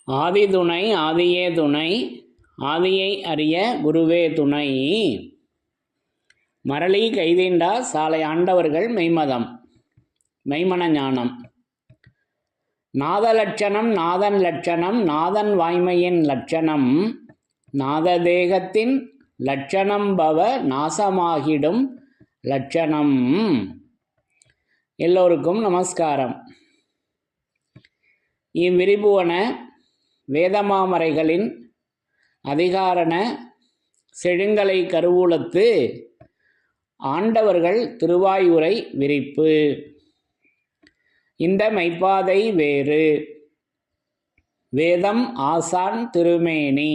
ஆதிதுணை ஆதியே துணை, ஆதியை அறிய குருவே துணை. மரளி கைதீண்டா சாலை ஆண்டவர்கள் மெய்மதம், மெய்மன ஞானம். நாத லட்சணம் நாதன் லட்சணம், நாதன் வாய்மையின் லட்சணம், நாததேகத்தின் லட்சணம் பவ நாசமாகிடும் லட்சணம். எல்லோருக்கும் நமஸ்காரம். இவ்விரிபுவன வேதமாமரைகளின் அதிகாரண செழுங்கலை கருவூலத்து ஆண்டவர்கள் திருவாயுரை விரிப்பு. இந்த மெய்ப்பாதை வேறு, வேதம் ஆசான் திருமேனி,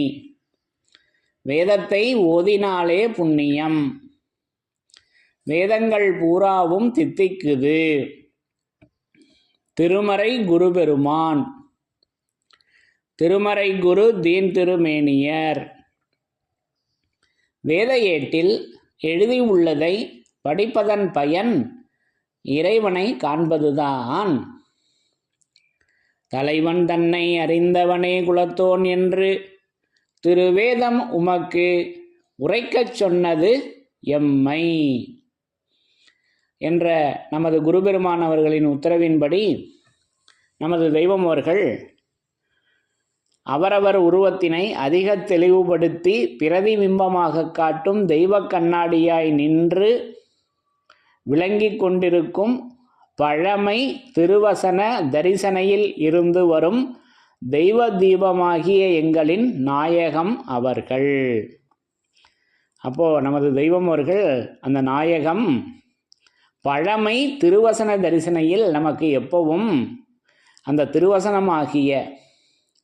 வேதத்தை ஓதினாலே புண்ணியம், வேதங்கள் பூராவும் தித்திக்குது, திருமறை குரு பெருமான், திருமறை குரு தீன் திருமேனியர். வேத ஏட்டில் எழுதி உள்ளதை படிப்பதன் பயன் இறைவனை காண்பதுதான். தலைவன் தன்னை அறிந்தவனே குலத்தோன் என்று திருவேதம் உமக்கு உரைக்கச் சொன்னது எம்மை என்ற நமது குருபெருமான் அவர்களின் உத்தரவின்படி நமது தெய்வம் அவர்கள் அவரவர் உருவத்தினை அதிக தெளிவுபடுத்தி பிரதிபிம்பமாக காட்டும் தெய்வ கண்ணாடியாய் நின்று விளங்கி கொண்டிருக்கும் பழமை திருவசன தரிசனையில் இருந்து வரும் தெய்வ தீபமாகிய எங்களின் நாயகம் அவர்கள். அப்போது நமது தெய்வம் அவர்கள் அந்த நாயகம் பழமை திருவசன தரிசனையில் நமக்கு எப்பவும் அந்த திருவசனமாகிய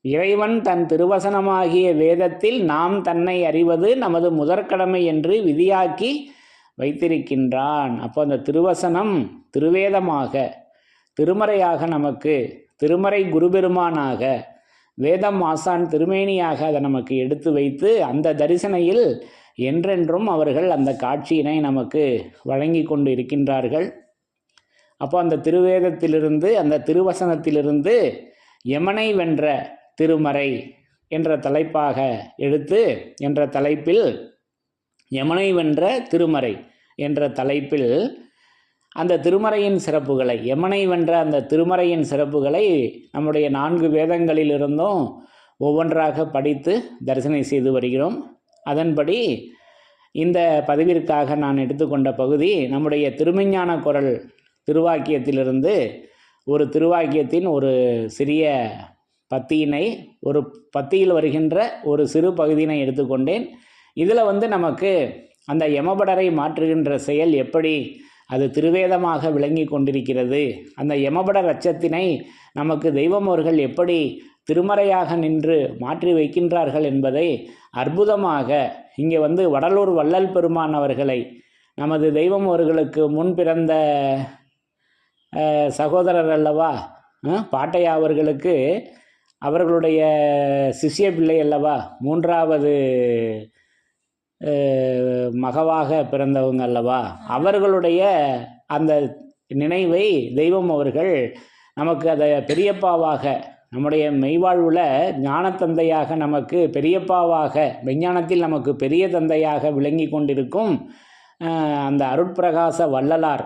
இறைவன் தன் திருவசனமாகிய வேதத்தில் நாம் தன்னை அறிவது நமது முதற்கடமை என்று விதியாக்கி வைத்திருக்கின்றான். அப்போ அந்த திருவசனம் திருவேதமாக திருமறையாக நமக்கு திருமறை குருபெருமானாக வேதம் ஆசான் திருமேனியாக அதை நமக்கு எடுத்து வைத்து அந்த தரிசனையில் என்றென்றும் அவர்கள் அந்த காட்சியினை நமக்கு வழங்கி கொண்டு இருக்கின்றார்கள். அப்போ அந்த திருவேதத்திலிருந்து அந்த திருவசனத்திலிருந்து யமனை வென்ற திருமறை என்ற தலைப்பாக எடுத்து என்ற தலைப்பில் யமனை வென்ற திருமறை என்ற தலைப்பில் அந்த திருமறையின் சிறப்புகளை யமனை வென்ற அந்த திருமறையின் சிறப்புகளை நம்முடைய 4 வேதங்களிலிருந்தும் ஒவ்வொன்றாக படித்து தரிசனை செய்து வருகிறோம். அதன்படி இந்த பதிவிற்காக நான் எடுத்துக்கொண்ட பகுதி நம்முடைய திருமெஞ்ஞான குரல் திருவாக்கியத்திலிருந்து ஒரு திருவாக்கியத்தின் ஒரு சிறிய பத்தியினை ஒரு பத்தியில் வருகின்ற ஒரு சிறு பகுதியினை எடுத்துக்கொண்டேன். இதில் நமக்கு அந்த யமபடரை மாற்றுகின்ற செயல் எப்படி அது திருவேதமாக விளங்கி கொண்டிருக்கிறது, அந்த யமபடர் அச்சத்தினை நமக்கு தெய்வம் அவர்கள் எப்படி திருமறையாக நின்று மாற்றி வைக்கின்றார்கள் என்பதை அற்புதமாக இங்கே வடலூர் வள்ளல் பெருமான் அவர்களை நமது தெய்வம் அவர்களுக்கு முன் பிறந்த சகோதரர் அல்லவா பாட்டையா அவர்களுக்கு அவர்களுடைய சிஷ்ய பிள்ளை அல்லவா 3வது மகவாக பிறந்தவங்க அல்லவா, அவர்களுடைய அந்த நினைவை தெய்வம் அவர்கள் நமக்கு அதை பெரியப்பாவாக நம்முடைய மெய்வாழ்வில் ஞானத்தந்தையாக நமக்கு பெரியப்பாவாக மெய்ஞானத்தில் நமக்கு பெரிய தந்தையாக விளங்கி கொண்டிருக்கும் அந்த அருட்பிரகாச வள்ளலார்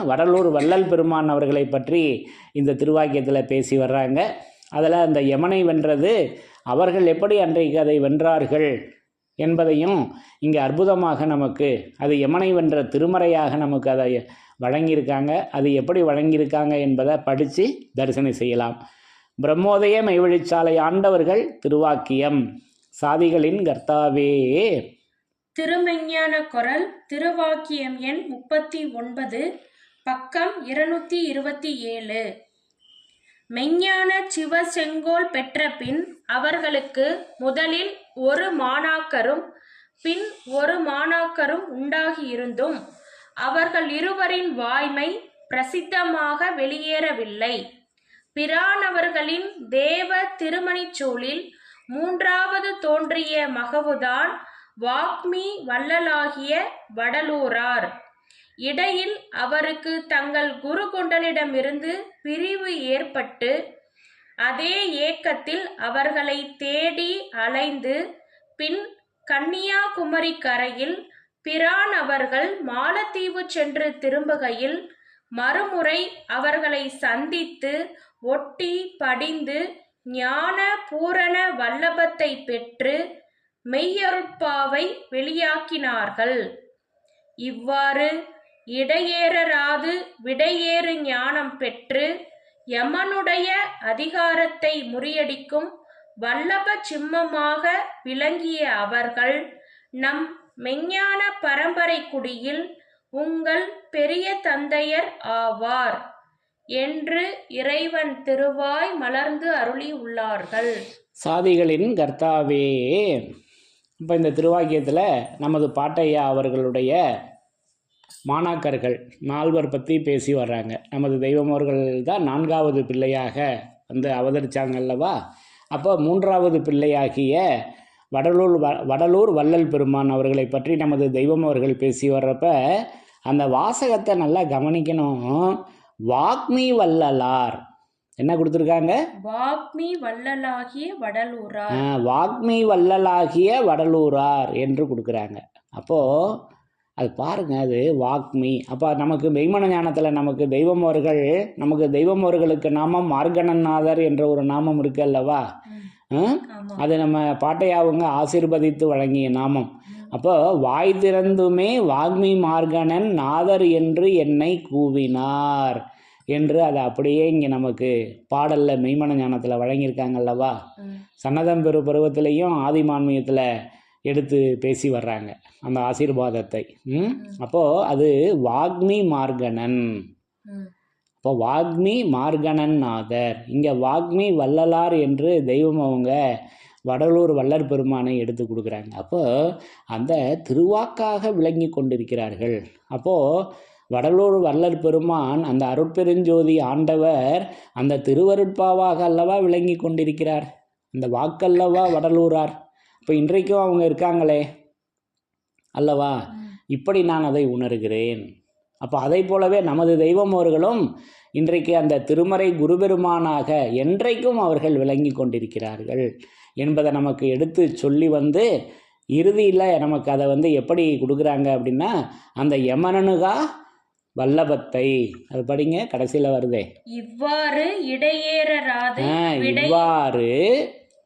வடலூர் வள்ளல் பெருமான் அவர்களை பற்றி இந்த திருவாக்கியத்தில் பேசி வர்றாங்க. அதில் அந்த யமனை வென்றது அவர்கள் எப்படி அன்றைக்கு அதை வென்றார்கள் என்பதையும் இங்கே அற்புதமாக நமக்கு அது யமனை வென்ற திருமறையாக நமக்கு அதை வழங்கியிருக்காங்க. அது எப்படி வழங்கியிருக்காங்க என்பதை படித்து தரிசனை செய்யலாம். பிரம்மோதய மெய்வழிச்சாலை ஆண்டவர்கள் திருவாக்கியம். சாதிகளின் கர்த்தாவே. திருமெஞ்ஞான குரல் திருவாக்கியம் எண் 39 பக்கம் 227. மெஞ்ஞான சிவ செங்கோல் பெற்ற பின் அவர்களுக்கு முதலில் ஒரு மாணாக்கரும் பின் ஒரு மாணாக்கரும் உண்டாகியிருந்தும் அவர்கள் இருவரின் வாய்மை பிரசித்தமாக வெளியேறவில்லை. பிரானவர்களின் தேவ திருமணிச்சூழில் 3வது தோன்றிய மகவுதான் வாக்மி வள்ளலாகிய வடலூரார். இடையில் அவருக்கு தங்கள் குரு கொண்டலிடமிருந்து பிரிவு ஏற்பட்டு அதே ஏக்கத்தில் அவர்களை தேடி அலைந்து பின் கன்னியாகுமரி கரையில் பிரான் அவர்கள் மாலத்தீவு சென்று திரும்புகையில் மறுமுறை அவர்களை சந்தித்து ஒட்டி படிந்து ஞான பூரண வல்லபத்தை பெற்று மெய்யருட்பாவை வெளியாக்கினார்கள். இவ்வாறு இடையேறராது விடையேறு ஞானம் பெற்று யமனுடைய அதிகாரத்தை முறியடிக்கும் வல்லப சிம்மமாக விளங்கிய அவர்கள் நம் மெஞ்ஞான பரம்பரை குடியில் உங்கள் பெரிய தந்தையர் ஆவார் என்று இறைவன் திருவாய் மலர்ந்து அருளி உள்ளார்கள். சாதிகளின் கர்த்தாவே. இப்போ இந்த திருவாக்கியத்தில் நமது பாட்டையா அவர்களுடைய மாணாக்கர்கள் 4 பற்றி பேசி வர்றாங்க. நமது தெய்வம் அவர்கள் தான் 4வது பிள்ளையாக வந்து அவதரித்தாங்க அல்லவா. அப்போ 3வது பிள்ளையாகிய வடலூர் வள்ளல் பெருமான் அவர்களை பற்றி நமது தெய்வம் அவர்கள் பேசி வர்றப்ப அந்த வாசகத்தை நல்லா கவனிக்கணும். வாக்மி வள்ளலார் என்ன கொடுத்துருக்காங்க? வாக்மி வள்ளலாகிய வடலூரார். வாக்மி வள்ளலாகிய வடலூரார் என்று கொடுக்குறாங்க. அப்போது அது பாருங்க, அது வாக்மி. அப்போ நமக்கு மெய்மன ஞானத்தில் நமக்கு தெய்வம் அவர்களுக்கு நாமம் மார்கணநாதர் என்ற ஒரு நாமம் இருக்கு அல்லவா. அது நம்ம பாட்டையாவுங்க ஆசீர்வதித்து வழங்கிய நாமம். அப்போ வாய் திறந்துமே வாக்மி மார்கணன் நாதர் என்று என்னை கூவினார் என்று அதை அப்படியே இங்கே நமக்கு பாடலில் மெய்மன ஞானத்தில் வழங்கியிருக்காங்க அல்லவா. சன்னதம்பெரு பருவத்திலையும் ஆதிமான்மியத்தில் எடுத்து பேசி வர்றாங்க அந்த ஆசீர்வாதத்தை. அப்போது அது வாக்மி மார்கணன். இப்போ வாக்மி மார்கணன் நாதர், இங்கே வாக்மி வள்ளலார் என்று தெய்வம் அவங்க வடலூர் வள்ளற் பெருமானை எடுத்து கொடுக்குறாங்க. அப்போது அந்த திருவாக்காக விளங்கி கொண்டிருக்கிறார்கள். அப்போது வடலூர் வள்ளற் பெருமான் அந்த அருட்பெருஞ்சோதி ஆண்டவர் அந்த திருவருட்பாவாக அல்லவா விளங்கி கொண்டிருக்கிறார். அந்த வாக்கல்லவா வடலூரார். இப்போ இன்றைக்கும் அவங்க இருக்காங்களே அல்லவா. இப்படி நான் அதை உணர்கிறேன். அப்போ அதை போலவே நமது தெய்வம் அவர்களும் இன்றைக்கு அந்த திருமறை குருபெருமானாக என்றைக்கும் அவர்கள் விளங்கி கொண்டிருக்கிறார்கள் என்பதை நமக்கு எடுத்து சொல்லி வந்து இறுதியில் நமக்கு அதை வந்து எப்படி கொடுக்குறாங்க அப்படின்னா அந்த யமனனுகா வல்லபத்தை அது படிங்க, கடைசியில் வருதே. இவ்வாறு இடையேறராது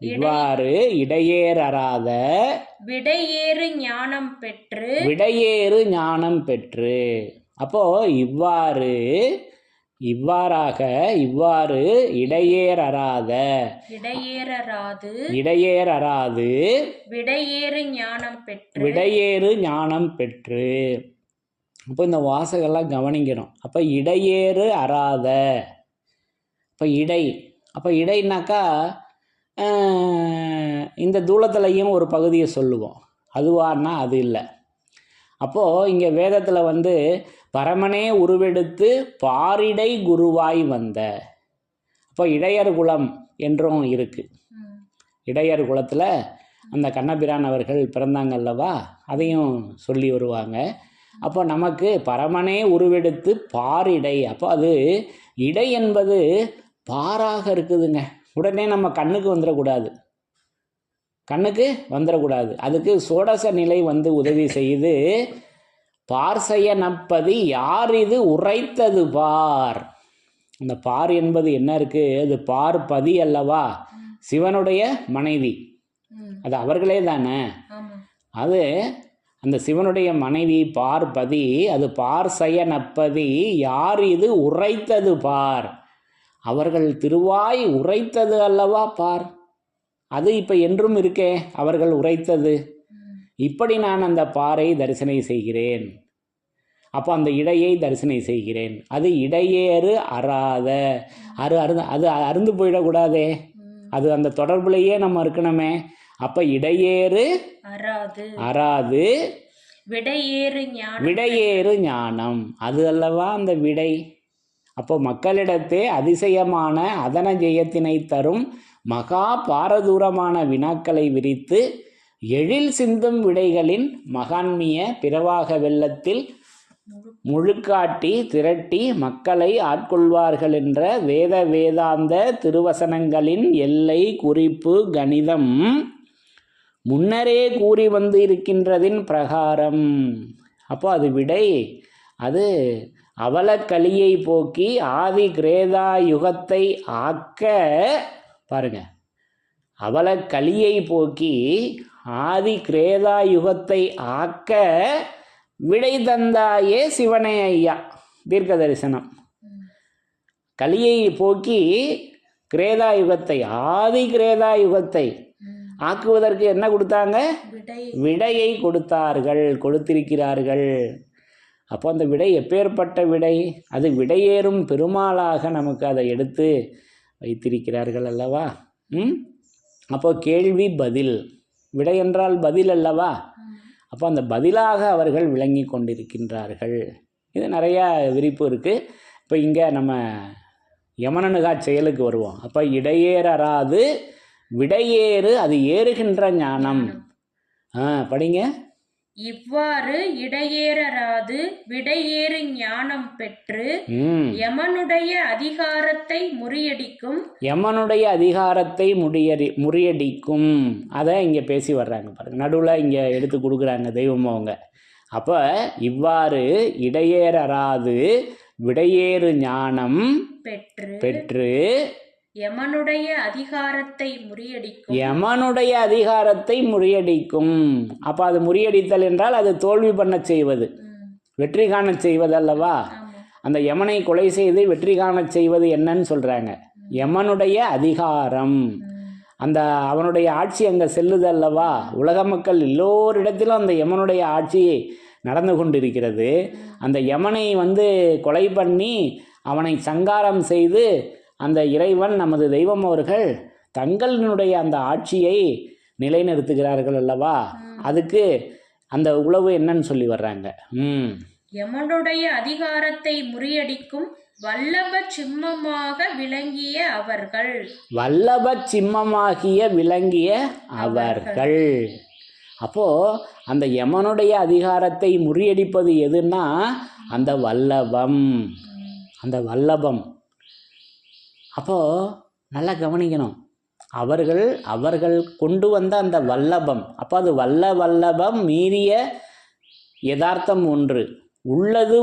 இவ்வாறு இடையேறராத விடையேறு ஞானம் பெற்று. அப்போ இவ்வாறு இடையேறராது விடையேறு ஞானம் பெற்று. அப்போ இந்த வாசகெல்லாம் கவனிக்கணும். அப்போ இடையேறு அறாத, அப்போ இடைனாக்கா இந்த தூளத்துலையும் ஒரு பகுதியை சொல்லுவோம், அதுவான்னா அது இல்லை. அப்போது இங்கே வேதத்தில் வந்து பரமனே உருவெடுத்து பாரிடை குருவாய் வந்த, அப்போ இடையர் குலம் என்றும் இருக்குது. இடையர் குலத்தில் அந்த கண்ணபிரான் அவர்கள் பிறந்தாங்க அல்லவா, அதையும் சொல்லி வருவாங்க. அப்போ நமக்கு பரமனே உருவெடுத்து பாரிடை, அப்போ அது இடை என்பது பாராக இருக்குதுங்க. உடனே நம்ம கண்ணுக்கு வந்துடக்கூடாது. அதுக்கு சோடச நிலை வந்து உதவி செய்து பார்சைய நப்பதி யார் இது உரைத்தது பார். அந்த பார் என்பது என்ன இருக்குது, அது பார்ப்பதி அல்லவா, சிவனுடைய மனைவி. அது அவர்களே தானே. அது அந்த சிவனுடைய மனைவி பார்ப்பதி, அது பார்சைய நப்பதி யார் இது உரைத்தது பார். அவர்கள் திருவாய் உரைத்தது அல்லவா பார். அது இப்போ என்றும் இருக்கே அவர்கள் உரைத்தது. இப்படி நான் அந்த பாறை தரிசனை செய்கிறேன். அப்போ அந்த இடையை தரிசனை செய்கிறேன். அது இடையேறு அறாத, அது அருந்து போயிடக்கூடாதே, அது அந்த தொடர்புலையே நம்ம இருக்கணுமே. அப்போ இடையேறு அறாது விடையேறு ஞானம், அது அல்லவா அந்த விடை. அப்போ மக்களிடத்தே அதிசயமான அதன ஜெயத்தினை தரும் மகா பாரதூரமான வினாக்களை விரித்து எழில் சிந்தும் விடைகளின் மகான்மிய பிரவாக வெள்ளத்தில் முழுக்காட்டி திரட்டி மக்களை ஆட்கொள்வார்கள் என்ற வேதாந்த திருவசனங்களின் எல்லை குறிப்பு கணிதம் முன்னரே கூறி வந்து இருக்கின்றதின் பிரகாரம். அப்போ அது விடை. அது அவலக்கலியை போக்கி ஆதி கிரேதா யுகத்தை ஆக்க, பாருங்க, அவலக்கலியை போக்கி ஆதி கிரேதா யுகத்தை ஆக்க விடை தந்தாயே சிவனே ஐயா. தீர்க்க தரிசனம். கலியை போக்கி கிரேதா யுகத்தை, ஆதி கிரேதா யுகத்தை ஆக்குவதற்கு என்ன கொடுத்தாங்க? விடையை கொடுத்திருக்கிறார்கள். அப்போ அந்த விடை எப்பேற்பட்ட விடை? அது விடையேறும் பெருமாளாக நமக்கு அதை எடுத்து வைத்திருக்கிறார்கள் அல்லவா. அப்போ கேள்வி பதில், விடை என்றால் பதில் அல்லவா. அப்போ அந்த பதிலாக அவர்கள் விளங்கி கொண்டிருக்கின்றார்கள். இது நிறையா விரிப்பு இருக்குது. இப்போ இங்கே நம்ம யமனனுகா செயலுக்கு வருவோம். அப்போ இடையேறாது விடையேறு, அது ஏறுகின்ற ஞானம். படிங்க. இவ்வாறு இடையேறாது விடையேறு ஞானம் பெற்று யமனுடைய அதிகாரத்தை முறியடிக்கும். யமனுடைய அதிகாரத்தை முறியடிக்கும். அதை இங்கே பேசி வர்றாங்க பாருங்க. நடுவில் இங்கே எடுத்து கொடுக்குறாங்க தெய்வம் அவங்க. அப்போ இவ்வாறு இடையேறாது விடையேறு ஞானம் பெற்று யமனுடைய அதிகாரத்தை முறியடிக்கும். யமனுடைய அதிகாரத்தை முறியடிக்கும். அப்போ அது முறியடித்தல் என்றால் அது தோல்வி பண்ண செய்வது, வெற்றி காண செய்வது அல்லவா. அந்த யமனை கொலை செய்து வெற்றி காண செய்வது என்னன்னு சொல்கிறாங்க? யமனுடைய அதிகாரம். அந்த அவனுடைய ஆட்சி அங்கே செல்லுது அல்லவா. உலக மக்கள் எல்லோரிடத்திலும் அந்த யமனுடைய ஆட்சி நடந்து கொண்டிருக்கிறது. அந்த யமனை கொலை பண்ணி அவனை சங்காரம் செய்து அந்த இறைவன் நமது தெய்வம் அவர்கள் தங்களினுடைய அந்த ஆட்சியை நிலைநிறுத்துகிறார்கள் அல்லவா. அதுக்கு அந்த உளவு என்னன்னு சொல்லி வர்றாங்க. யமனுடைய அதிகாரத்தை முறியடிக்கும் வல்லப சிம்மமாக விளங்கிய அவர்கள். வல்லப சிம்மமாகிய விளங்கிய அவர்கள். அப்போ அந்த யமனுடைய அதிகாரத்தை முறியடிப்பது எதுன்னா அந்த வல்லபம், அந்த வல்லபம். அப்போது நல்லா கவனிக்கணும். அவர்கள் கொண்டு வந்த அந்த வல்லபம். அப்போ அது வல்லபம் மீறிய யதார்த்தம் ஒன்று, உள்ளது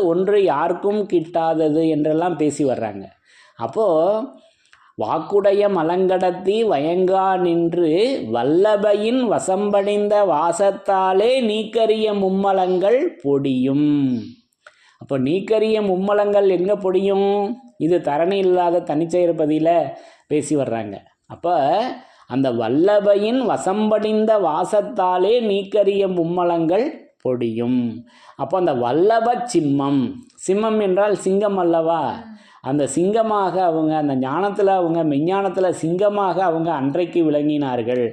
ஒன்று யாருக்கும் கிட்டாதது என்றெல்லாம் பேசி வர்றாங்க. அப்போது வாக்குடைய மலங்கடத்தி வயங்கா நின்று வல்லபையின் வசம்படைந்த வாசத்தாலே நீக்கரிய மும்மலங்கள் பொடியும். அப்போ நீக்கரிய மும்மலங்கள் எங்கே பொடியும்? இது தரணி இல்லாத தனிச்செயற்பதியில் பேசி வர்றாங்க. அப்போ அந்த வல்லபையின் வசம்படிந்த வாசத்தாலே நீக்கரிய மும்மலங்கள் பொடியும். அப்போ அந்த வல்லப சிம்மம், சிம்மம் என்றால் சிங்கம் அல்லவா. அந்த சிங்கமாக அவங்க அந்த ஞானத்தில், அவங்க மெஞ்ஞானத்தில் சிங்கமாக அவங்க அன்றைக்கு விளங்கினார்கள்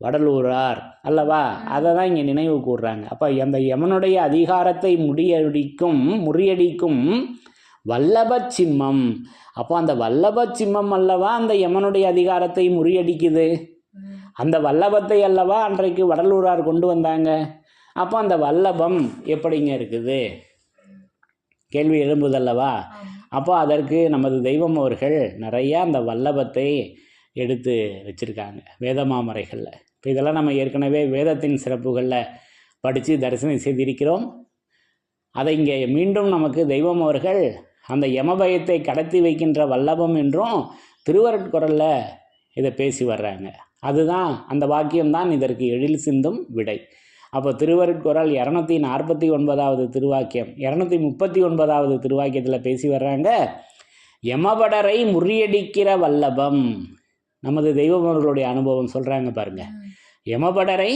வடலூரார் அல்லவா. அதை தான் இங்கே நினைவு கூறுறாங்க. அப்போ அந்த யமனுடைய அதிகாரத்தை முறியடிக்கும் வல்லப சிம்மம். அப்போ அந்த வல்லப சிம்மம் அல்லவா அந்த யமனுடைய அதிகாரத்தை முறியடிக்குது. அந்த வல்லபத்தை அல்லவா அன்றைக்கு வடலூரார் கொண்டு வந்தாங்க. அப்போ அந்த வல்லபம் எப்படிங்க இருக்குது கேள்வி எழும்புதல்லவா. அப்போ அதற்கு நமது தெய்வம் அவர்கள் நிறையா அந்த வல்லபத்தை எடுத்து வச்சுருக்காங்க வேதமாமறைகளில். இப்போ இதெல்லாம் நம்ம ஏற்கனவே வேதத்தின் சிறப்புகளில் படித்து தரிசனம் செய்திருக்கிறோம். அதை இங்கே மீண்டும் நமக்கு தெய்வம் அவர்கள் அந்த யமபயத்தை கடத்தி வைக்கின்ற வல்லபம் என்றும் திருவருட்குறளில் இதை பேசி வர்றாங்க. அதுதான் அந்த வாக்கியம்தான் இதற்கு எழில் சிந்தும் விடை. அப்போ திருவருட்குறள் 249வது திருவாக்கியம், 239வது திருவாக்கியத்தில் பேசி வர்றாங்க. யமபடரை முறியடிக்கிற வல்லபம். நமது தெய்வம் அவர்களுடைய அனுபவம் சொல்கிறாங்க பாருங்க. யமபடரை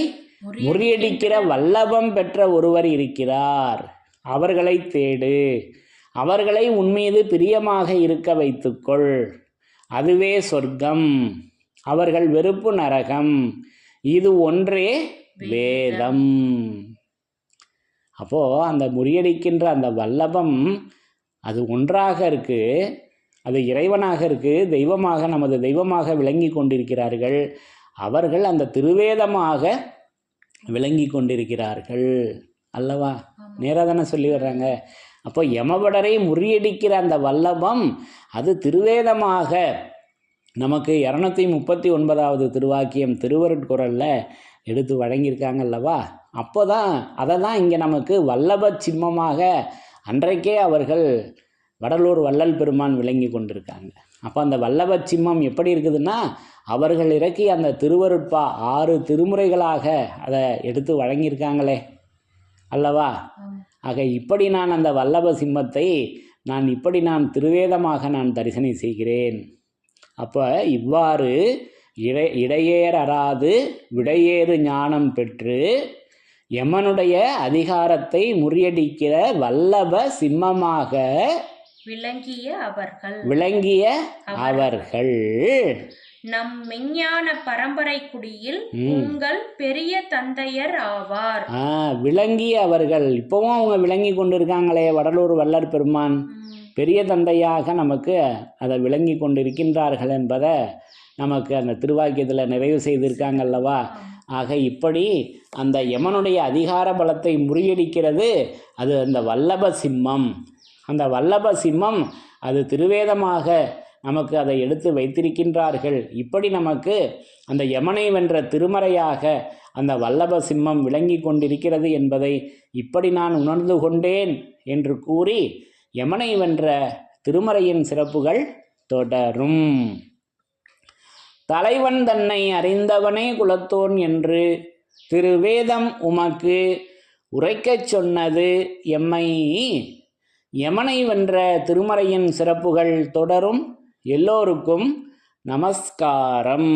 முறியடிக்கிற வல்லபம் பெற்ற ஒருவர் இருக்கிறார். அவர்களை தேடு, அவர்களை உன்மீது பிரியமாக இருக்க வைத்துக்கொள். அதுவே சொர்க்கம், அவர்கள் வெறுப்பு நரகம். இது ஒன்றே வேதம். அப்போது அந்த முறியடிக்கின்ற அந்த வல்லபம் அது ஒன்றாக இருக்குது, அது இறைவனாக இருக்குது, தெய்வமாக நமது தெய்வமாக விளங்கி கொண்டிருக்கிறார்கள். அவர்கள் அந்த திருவேதமாக விளங்கி கொண்டிருக்கிறார்கள் அல்லவா. நேராக தானே சொல்லி வர்றாங்க. அப்போ யமபடரை முறியடிக்கிற அந்த வல்லபம் அது திருவேதமாக நமக்கு 239வது திருவாக்கியம் திருவருட்குறளில் எடுத்து வழங்கியிருக்காங்க அல்லவா. அப்போ தான் அதை தான் இங்கே நமக்கு வல்லப சிம்மமாக அன்றைக்கே அவர்கள் வடலூர் வள்ளல் பெருமான் விளங்கி கொண்டிருக்காங்க. அப்போ அந்த வல்லப சிம்மம் எப்படி இருக்குதுன்னா, அவர்கள் இறக்கி அந்த திருவருட்பா 6 திருமுறைகளாக அதை எடுத்து வழங்கியிருக்காங்களே அல்லவா. ஆக இப்படி நான் அந்த வல்லப சிம்மத்தை நான் திருவேதமாக நான் தரிசனை செய்கிறேன். அப்போ இவ்வாறு இடையேறாது விடையேறு ஞானம் பெற்று யமனுடைய அதிகாரத்தை முறியடிக்கிற வல்லப சிம்மமாக விளங்கிய அவர்கள் நம் மெஞ்ஞான பரம்பரை குடியில் உங்கள் பெரிய தந்தையர் ஆவார். விளங்கிய அவர்கள் இப்பவும் அவங்க விளங்கி கொண்டிருக்காங்களே. வடலூர் வள்ளற் பெருமான் பெரிய தந்தையாக நமக்கு அதை விளங்கி கொண்டிருக்கின்றார்கள் என்பதை நமக்கு அந்த திருவாக்கியத்தில் நிறைவு செய்திருக்காங்க அல்லவா. ஆக இப்படி அந்த யமனுடைய அதிகார பலத்தை முறியடிக்கிறது அது அந்த வல்லப சிம்மம். அந்த வல்லப சிம்மம் அது திருவேதமாக நமக்கு அதை எடுத்து வைத்திருக்கின்றார்கள். இப்படி நமக்கு அந்த யமனை வென்ற திருமறையாக அந்த வல்லப சிம்மம் விளங்கி கொண்டிருக்கிறது என்பதை இப்படி நான் உணர்ந்து கொண்டேன் என்று கூறி யமனை வென்ற திருமறையின் சிறப்புகள் தொடரும். தலைவன் தன்னை அறிந்தவனே குலத்தோன் என்று திருவேதம் உமக்கு உரைக்கச் சொன்னது எம்மை. யமனை வென்ற திருமறையின் சிறப்புகள் தொடரும். எல்லோருக்கும் நமஸ்காரம்.